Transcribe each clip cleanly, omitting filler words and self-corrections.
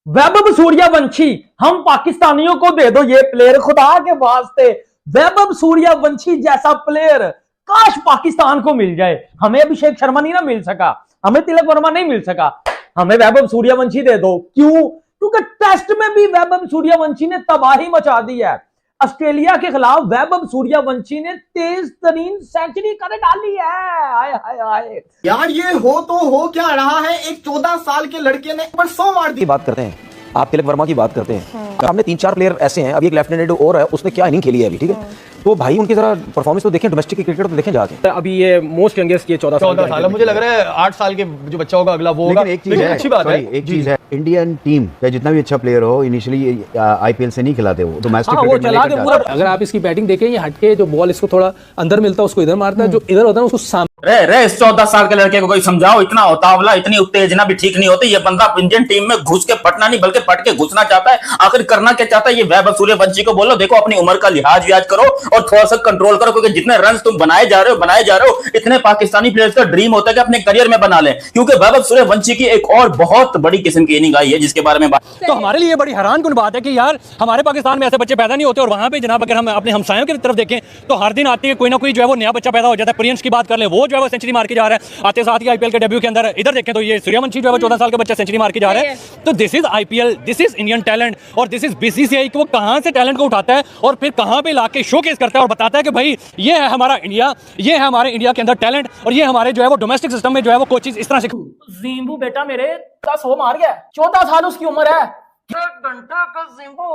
वैभव सूर्यवंशी, हम पाकिस्तानियों को दे दो ये प्लेयर, खुदा के वास्ते। वैभव सूर्यवंशी जैसा प्लेयर काश पाकिस्तान को मिल जाए। हमें अभिषेक शर्मा नहीं ना मिल सका, हमें तिलक वर्मा नहीं मिल सका, हमें वैभव सूर्यवंशी दे दो। क्यों? क्योंकि टेस्ट में भी वैभव सूर्यवंशी ने तबाही मचा दी है। ऑस्ट्रेलिया के खिलाफ वैभव सूर्यवंशी ने तेज तरीन सेंचुरी कर डाली है। आए हाय हाय यार, ये हो तो हो क्या रहा है? एक 14 साल के लड़के ने पर 100 मार दी। बात करते हैं, आप तिलक वर्मा की बात करते हैं। हमने 3-4 प्लेयर ऐसे हैं, अभी एक लेफ्ट हैंडेड और है, उसने क्या इनिंग खेली है अभी, ठीक है? तो भाई उनकी जरा परफॉर्मेंस तो देखें, डोमेस्टिक क्रिकेट तो देखें जाके। अभी ये मोस्ट यंगेस्ट ये 14 साल, मुझे लग रहा है 8 साल के जो बच्चा होगा अगला वो होगा। लेकिन एक चीज है, अच्छी बात है, एक चीज है, इंडियन टीम चाहे जितना भी अच्छा प्लेयर हो, इनिशियली आईपीएल से नहीं खिलाते वो, डोमेस्टिक वो चला के पूरा। अगर आप इसकी बैटिंग देखें, ये हटके जो बॉल इसको थोड़ा अंदर मिलता है उसको इधर मारता है, जो इधर होता है उसको सामने। रे इस 14 साल के लड़के को कोई समझाओ, इतना उतावला, इतनी उत्तेजना भी ठीक नहीं होती। ये बंदा इंडियन टीम में घुस के पटना नहीं बल्कि पट के घुसना चाहता है। आखिर करना क्या चाहता है? ये वैभव सूर्यवंशी को बोलो, देखो अपनी उम्र का लिहाज व्याज करो और थोड़ा सा कंट्रोल करो, क्योंकि जितने रन तुम बनाए जा रहे हो इतने पाकिस्तानी प्लेयर्स का ड्रीम होता है कि अपने करियर में बना ले। क्योंकि वैभव सूर्यवंशी की एक और बहुत बड़ी किस्म की इनिंग आई है जिसके बारे में बात। तो हमारे लिए बड़ी हैरानकुन बात है कि यार हमारे पाकिस्तान में ऐसे बच्चे पैदा नहीं होते, और वहां पे जनाब अगर हम अपने हमसायों की तरफ देखें तो हर दिन आती है कोई ना कोई जो है वो नया बच्चा पैदा हो जाता है। प्रिंस की बात कर ले, वो जो है वो सेंचुरी मार के जा रहा है। आते साथ ही आईपीएल के डेब्यू के अंदर इधर देखें तो ये सूर्यवंशी जो है 14 साल के बच्चा सेंचुरी मार के जा रहा है। तो this is IPL, this is Indian talent, और दिस इज बीसीसीआई कि वो कहां से टैलेंट को उठाता है और फिर कहां पे लाके शोकेस करता है और बताता है कि भाई ये है हमारा इंडिया, ये है हमारे इंडिया के अंदर टैलेंट, और ये हमारे जो है वो डोमेस्टिक सिस्टम में जो है वो कोचेस इस तरह से। जींबू बेटा मेरे 10 हो मार गया, 14 साल उसकी उम्र है। घंटा का जींबू,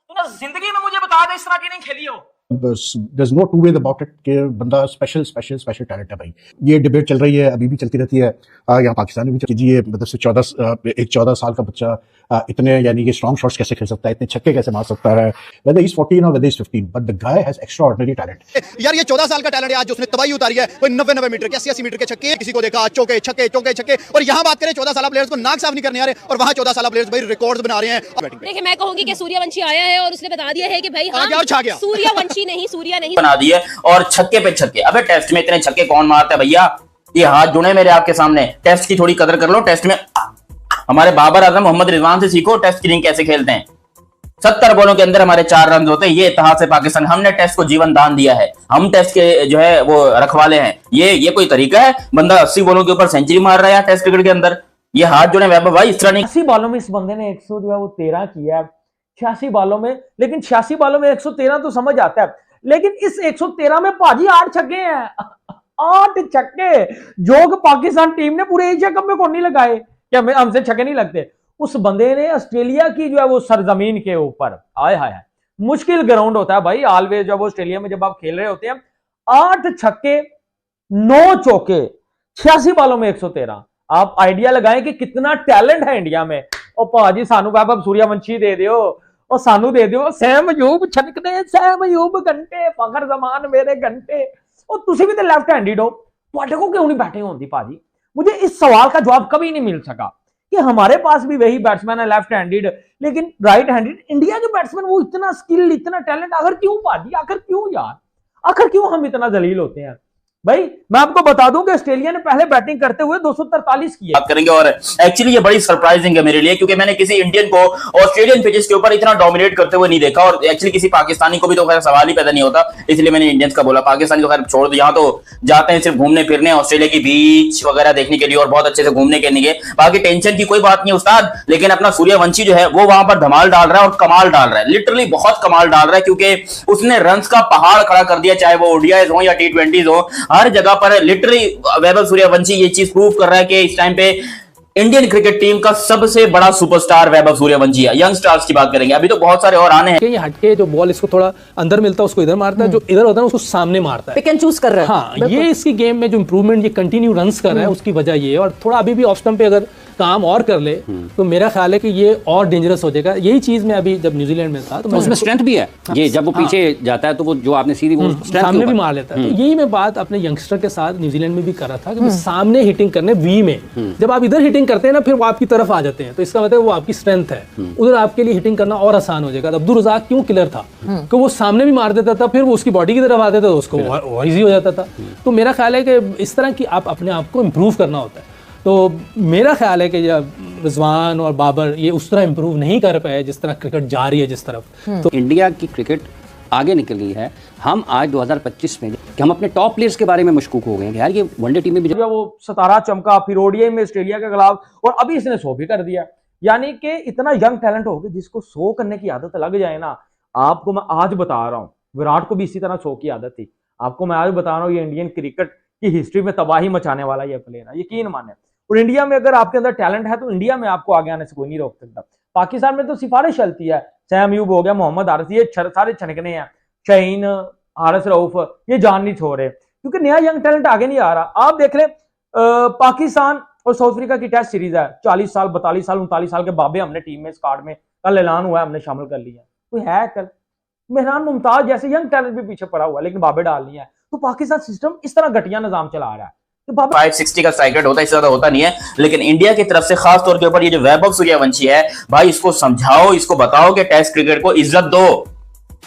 तूने जिंदगी में मुझे बता दे इस तरह की नहीं खेली हो। There's no two ways about it कि बंदा स्पेशल टैलेंट है भाई। ये डिबेट चल रही है, अभी भी चलती रहती है यहाँ पाकिस्तान में भी कीजिए। मतलब से 14 साल का बच्चा इतने यानी कि स्ट्रॉन्ग शॉट्स कैसे खेल सकता है, इतने छक्के कैसे मार सकता है, whether he's 14 or whether he's 15, but the guy has extraordinary talent। यार ये 14 साल का टैलेंट है, आज जो उसने तबाही उतारी है, कोई 90 मीटर के 80 मीटर के छक्के, किसी को देखा चौके छक्के चौके छक्के। और यहाँ बात करें 14 साल प्लेयर्स को नाक साफ नहीं करने आ रहे, और वहाँ 14 साल प्लेयर्स भाई रिकॉर्ड्स बना रहे हैं। देखिए मैं कहूंगी कि सूर्यवंशी आया है और उसने बता दिया है कि भाई हाँ सूर्यवंशी नहीं, सूर्या नहीं बना दिए, और छक्के पे छक्के। अबे टेस्ट में इतने छक्के कौन मारता है भैया? ये हाथ जुड़े मेरे आपके सामने। टेस्ट की थोड़ी कदर कर लो। टेस्ट में हमारे बाबर आजम मोहम्मद रिजवान से सीखो टेस्ट की इनिंग कैसे खेलते हैं। 70 बॉलों के अंदर हमारे 4 रन होते हैं। ये इतिहास है पाकिस्तान, हमने टेस्ट को जीवन दान दिया है, हम टेस्ट के जो है वो रखवाले हैं। ये कोई तरीका है? बंदा 80 बॉलों के ऊपर सेंचुरी मार रहा है टेस्ट क्रिकेट के अंदर। ये हाथ जुड़े वैभव भाई, इस तरह नहीं। 80 बॉलों में इस बंदे ने 113 किया है 86 बॉलों में, लेकिन 86 बॉलों में 113 तो समझ आता है, लेकिन इस 113 में भाजी 8 छक्के हैं। 8 छक्के जो कि पाकिस्तान टीम ने पूरे एशिया कप में कौन नहीं लगाए, क्या हमसे छक्के नहीं लगते? उस बंदे ने ऑस्ट्रेलिया की जो है वो सरजमीन के ऊपर, आए हाय मुश्किल ग्राउंड होता है भाई ऑलवेज, जब ऑस्ट्रेलिया में जब आप खेल रहे होते हैं, 8 छक्के 9 चौके 86 बॉलों में 113। आप आइडिया लगाएं कि कितना टैलेंट है इंडिया में। और भाजी सानू वैभव सूर्यवंशी दे दियो, और सानू दे दियो सैम अयूब छनकदे, सैम अयूब घंटे, फखर जमान मेरे घंटे। और तुसी भी तो लेफ्ट हैंडेड हो, तुहाडे को क्यों नहीं बैटिंग होती भाजी? मुझे इस सवाल का जवाब कभी नहीं मिल सका कि हमारे पास भी वही बैट्समैन है लेफ्ट हैंडेड, लेकिन राइट हैंडेड इंडिया के बैट्समैन वो इतना स्किल, इतना टैलेंट, आखिर क्यों भाजी? आखिर क्यों यार? आखिर क्यों हम इतना जलील होते हैं भाई? मैं आपको बता दूं कि ऑस्ट्रेलिया ने पहले बैटिंग करते हुए 243 किए। बात करेंगे, और एक्चुअली ये बड़ी सरप्राइजिंग है मेरे लिए, क्योंकि मैंने किसी इंडियन को ऑस्ट्रेलियन पिचेस के ऊपर इतना डोमिनेट करते हुए नहीं देखा, और एक्चुअली किसी पाकिस्तानी को भी तो खैर सवाल ही पैदा नहीं होता, इसलिए मैंने इंडियंस का बोला। पाकिस्तानी तो खैर छोड़ दो, यहाँ तो जाते हैं सिर्फ घूमने फिरने, ऑस्ट्रेलिया की बीच वगैरह देखने के लिए और बहुत अच्छे से घूमने के लिए, बाकी टेंशन की कोई बात नहीं उस्ताद। लेकिन अपना सूर्यवंशी जो है वो वहां पर धमाल डाल रहा है और कमाल डाल रहा है, लिटरली बहुत कमाल डाल रहा है, क्योंकि उसने रन्स का पहाड़ खड़ा कर दिया, चाहे वो ओडीआईज हो या टी20 हो, हर जगह पर लिटरली वैभव सूर्यवंशी ये चीज प्रूव कर रहा है कि इस टाइम पे इंडियन क्रिकेट टीम का सबसे बड़ा सुपरस्टार वैभव सूर्यवंशी है। यंग स्टार्स की बात करेंगे, अभी तो बहुत सारे और आने हैं। ये हटके जो बॉल इसको थोड़ा अंदर मिलता है उसको इधर मारता है, जो इधर होता है उसको सामने मारता है, पिक एंड चूज कर रहा है। हाँ, ये इसकी गेम में जो इंप्रूवमेंट, ये कंटिन्यू रन्स कर रहा है, उसकी वजह ये है। और थोड़ा अभी भी ऑफ स्टंप पे अगर काम और कर ले तो मेरा ख्याल है कि ये और डेंजरस हो जाएगा। यही चीज मैं अभी जब न्यूजीलैंड में था तो उसमें स्ट्रेंथ भी है, ये जब वो पीछे जाता है तो वो जो आपने सीधी वो सामने भी मार लेता है। तो यही मैं बात अपने यंगस्टर के साथ न्यूजीलैंड में भी कर रहा था कि सामने हिटिंग करने वी में, जब आप इधर हिटिंग करते हैं ना फिर वो आपकी तरफ आ जाते हैं, तो इसका मतलब वो आपकी स्ट्रेंथ है, उधर आपके लिए हिटिंग करना और आसान हो जाएगा। अब्दुल रज़ाक क्यों किलर था कि वो सामने भी मार देता था, फिर वो उसकी बॉडी की तरफ आते थे तो उसको और ईजी हो जाता था। तो मेरा ख्याल है कि इस तरह की आप अपने आप को इम्प्रूव करना होता है। तो मेरा ख्याल है कि जब रिजवान और बाबर ये उस तरह इम्प्रूव नहीं कर पाए जिस तरह क्रिकेट जा रही है जिस तरफ, तो इंडिया की क्रिकेट आगे निकल गई है। हम आज 2025 में कि हम अपने टॉप प्लेयर्स के बारे में मशकूक हो गए हैं कि यार ये वनडे टीम में भी जब वो 17 चमका, फिर ओडीआई में ऑस्ट्रेलिया के खिलाफ, और अभी इसने 100 भी कर दिया। यानी कि इतना यंग टैलेंट हो गया, जिसको 100 करने की आदत लग जाए ना, आपको मैं आज बता रहा हूँ, विराट को भी इसी तरह 100 की आदत थी। आपको मैं आज बता रहा हूँ, ये इंडियन क्रिकेट की हिस्ट्री में तबाही मचाने वाला ये प्लेयर है, यकीन माने। और इंडिया में अगर आपके अंदर टैलेंट है तो इंडिया में आपको आगे आने से कोई नहीं रोक सकता। पाकिस्तान में तो सिफारिश चलती है, सैम अयूब हो गया, मोहम्मद हारिस, ये सारे छनकने हैं, शाहीन, हारिस रऊफ, ये जान नहीं छोड़ रहे क्योंकि नया यंग टैलेंट आगे नहीं आ रहा। आप देख रहे पाकिस्तान और साउथ अफ्रीका की टेस्ट सीरीज है, 40 साल 42 साल 39 साल के बाबे हमने टीम में स्क्वाड में कल ऐलान हुआ है, हमने शामिल कर लिया। कोई है कल मेहरान मुमताज जैसे यंग टैलेंट भी पीछे पड़ा हुआ है, लेकिन बाबे डाल लिया है। तो पाकिस्तान सिस्टम इस तरह घटिया निजाम चला रहा है। 560 का स्ट्राइक रेट होता है, इससे ज्यादा होता नहीं है। लेकिन इंडिया की तरफ से खास तौर के ऊपर ये जो वैभव सूर्यवंशी है भाई, इसको समझाओ, इसको बताओ कि टेस्ट क्रिकेट को इज्जत दो,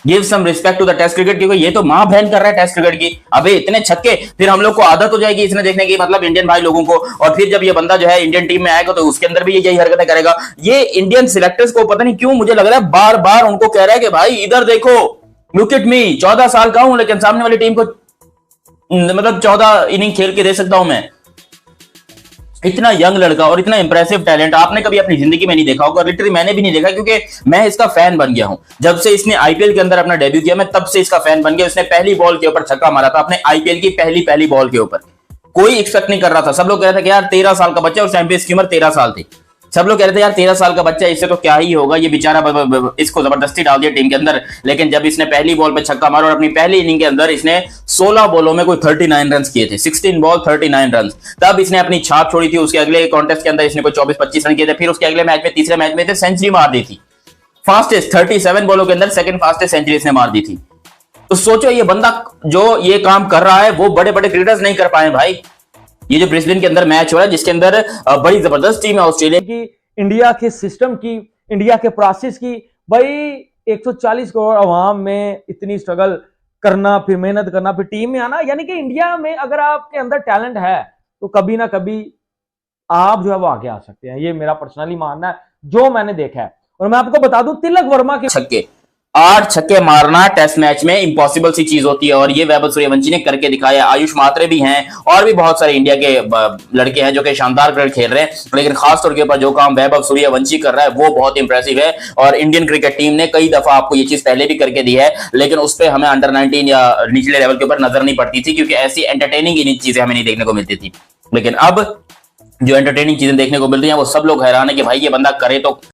give some respect to the test cricket, क्योंकि ये तो मां बहन कर रहा है टेस्ट क्रिकेट की। अबे इतने छक्के, फिर हम लोग को आदत हो जाएगी इसने देखने की, मतलब इंडियन भाई लोगों को, और फिर जब ये बंदा जो है इंडियन टीम में आएगा तो उसके अंदर भी यही हरकतें करेगा। ये इंडियन सिलेक्टर्स को पता नहीं क्यों मुझे लग रहा है बार बार उनको कह रहा है कि भाई इधर देखो, लुक एट मी, 14 साल का हूं लेकिन सामने वाली टीम को मतलब 14 इनिंग खेल के दे सकता हूं मैं। इतना यंग लड़का और इतना इंप्रेसिव टैलेंट आपने कभी अपनी जिंदगी में नहीं देखा होगा, लिटरली मैंने भी नहीं देखा, क्योंकि मैं इसका फैन बन गया हूं। जब से इसने आईपीएल के अंदर अपना डेब्यू किया, मैं तब से इसका फैन बन गया। उसने पहली बॉल के ऊपर छक्का मारा था अपने आईपीएल की पहली बॉल के ऊपर। कोई एक्सपेक्ट नहीं कर रहा था, सब लोग कह रहे थे कि यार 13 साल का बच्चा, और चैंपियंस की उम्र 13 साल थी। सब लोग कह रहे थे यार 13 साल का बच्चा, इससे तो क्या ही होगा, ये बेचारा इसको जबरदस्ती डाल दिया टीम के अंदर। लेकिन जब इसने पहली बॉल पे छक्का मारा और अपनी पहली इनिंग के अंदर इसने 16 बॉलों में कोई 39 रन किए थे, 16 बॉल 39 रन, तब इसने अपनी छाप छोड़ी थी। उसके अगले कॉन्टेस्ट के अंदर इसने कोई 24-25 रन किए थे। फिर उसके अगले मैच में, तीसरे मैच में सेंचुरी मार दी थी, फास्टेस्ट 37 बॉलों के अंदर सेकंड फास्टेस्ट सेंचुरी इसने मार दी थी। तो सोचो ये बंदा जो ये काम कर रहा है वो बड़े बड़े क्रिकेटर्स नहीं कर पाए भाई। ये जो ब्रिस्बेन के अंदर मैच हो रहा है जिसके अंदर बड़ी जबरदस्त टीम है ऑस्ट्रेलिया की, इंडिया के सिस्टम की, इंडिया के प्रोसेस की, भाई 140 करोड़ अवाम में इतनी स्ट्रगल करना, फिर मेहनत करना, फिर टीम में आना, यानी कि इंडिया में अगर आपके अंदर टैलेंट है तो कभी ना कभी आप जो है वो आगे आ सकते हैं। ये मेरा पर्सनली मानना है, जो मैंने देखा है। और मैं आपको बता दूं, तिलक वर्मा के छक्के, 8 छक्के मारना टेस्ट मैच में इम्पॉसिबल सी चीज होती है, और ये वैभव सूर्यवंशी ने करके दिखाया। आयुष मात्रे भी हैं और भी बहुत सारे इंडिया के लड़के हैं जो कि शानदार क्रिकेट खेल रहे हैं, लेकिन खासतौर के ऊपर जो काम वैभव सूर्यवंशी कर रहा है वो बहुत इंप्रेसिव है। और इंडियन क्रिकेट टीम ने कई दफा आपको ये चीज पहले भी करके दी है, लेकिन उस पर हमें अंडर 19 या निचले लेवल के ऊपर नजर नहीं पड़ती थी, क्योंकि ऐसी एंटरटेनिंग चीजें हमें नहीं देखने को मिलती थी। लेकिन अब जो एंटरटेनिंग चीजें देखने को मिल रही हैं वो सब लोग हैरान है कि भाई ये बंदा करे तो